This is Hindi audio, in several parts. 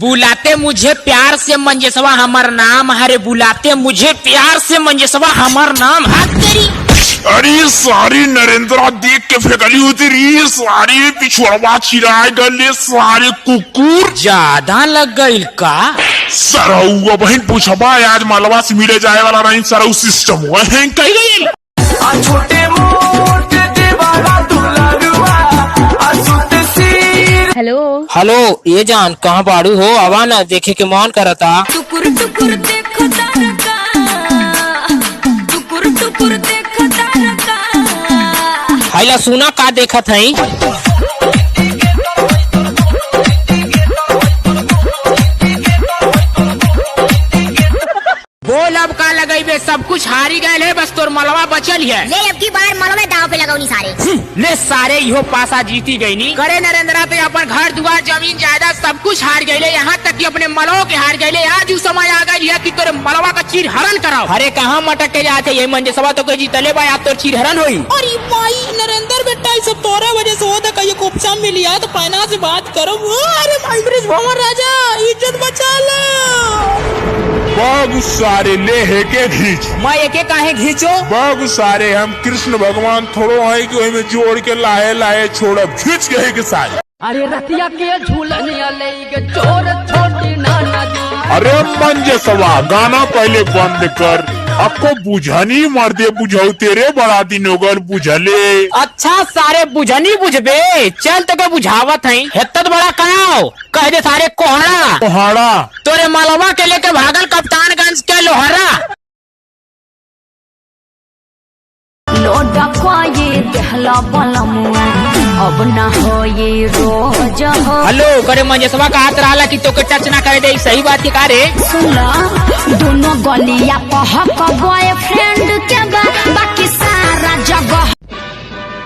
बुलाते मुझे प्यार से मंजेशवा हमार नाम हरे, बुलाते मुझे प्यार से मंजेशवा हमार नाम है तेरी। अरे सारी नरेंद्रा देख के फेंकली होती री, सारी पिछुड़वा चिराए गले, सारे कुकुर ज्यादा लग गई का सरहुआ बहन पूछबा आज मालवा से मिले जाए वाला नहीं, सरहु सिस्टम हुआ है कही गई। छोटे मोटे देवाला दुलारुआ असुत सिर। हेलो ये जान कहाँ बाड़ू हो, आवा ना देखे के मन करता। टुकुर टुकुर देखो तारका, टुकुर टुकुर देखो तारका। हाइला सुना का देखत हई। बोल अब का लगेबे, सब कुछ हारी गए है, बस तोर मलवा बचल है। ले अब की बार मलवे दाव पे लगाओ नी सारे। ले सारे इहो पासा जीती गई नी। करे नरेंद्रा तो अपन घर दुआर जमीन जायदाद सब कुछ हार गए, यहाँ तक कि अपने मलवा के हार गए। आज उस समय आ गई है कि तोरे मलवा का चीर हरण कराओ। अरे कहाँ मटक के जाते ये मंजेशवा तो जीतले बा, आज तोर चीर हरण हुई। अरे भाई नरेंद्र बेटा ये सब तोरा वजह से होता, कहीं कोपचा मिली है तो पैना से बात करो। अरे भाई ब्रिज भंवर राजा इज्जत बचा लो। बाबू सारे ले है के खींच, मैं एके काहे घींचो। बाबू सारे हम कृष्ण भगवान थोड़ो है कि वही में जोड़ के लाए लाए छोड़ब, खींच के है के सारे। अरे रतिया के झूलनिया ले के चोर छोटी नाना दी। अरे मंजेशवा गाना पहले बंद कर, आपको बुझनी मर दे, बुझाऊ तेरे बड़ा दिन होगल बुझले। अच्छा सारे बुझनी बुझबे, चल तो के बुझावत है। हेतत बड़ा कयाओ कह दे सारे कोहड़ा कोहाड़ा तोरे मलवा के लेके भागल कप्तानगंज के लोहरा। लोडा को ये कहला बलमुआ, अब ना हो ये रोज हो। हेलो करे मंजेशवा का हाथ रहा कि तो के टच ना करे दे, सही बात के कारे। सुना दोनों गलिया पहक बॉयफ्रेंड के बाकी सारा जगह।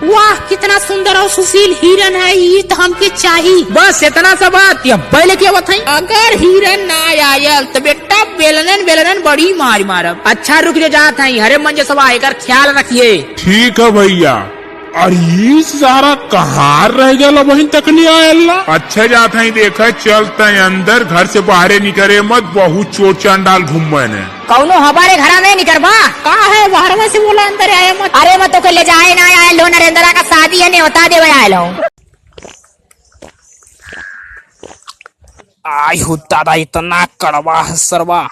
वाह कितना सुंदर और सुशील हिरन है, ये तो हमके चाहिए। बस इतना सा बात, या पहले क्या बात है। अगर हिरन ना आयल तो बेटा बेलनन बेलनन बड़ी मार मारब। अच्छा रुक जो जात है, हरे मंजेशवा एक ख्याल रखिए। ठीक है भैया। अरे ये सारा कहाँ रह गया बहन तक नहीं आया। अच्छा जाता है देखा, चलते हैं अंदर, घर से बाहर निकले मत, बहुत चोट चांडाल घूमे ने। कौनो हमारे घर में निकलबा का है बाहर में से बोला अंदर आया मत। अरे मत तो के ले जाए ना आया लो, नरेंद्रा का शादी है न्योता देवे आए लो। आई हो दादा इतना कड़वा है सरवा।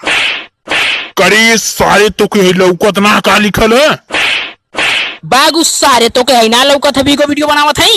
करे सारे तो के लौकत ना का लिखल है। बागु सारे तो के ना लौकत है, वीडियो बनावत है।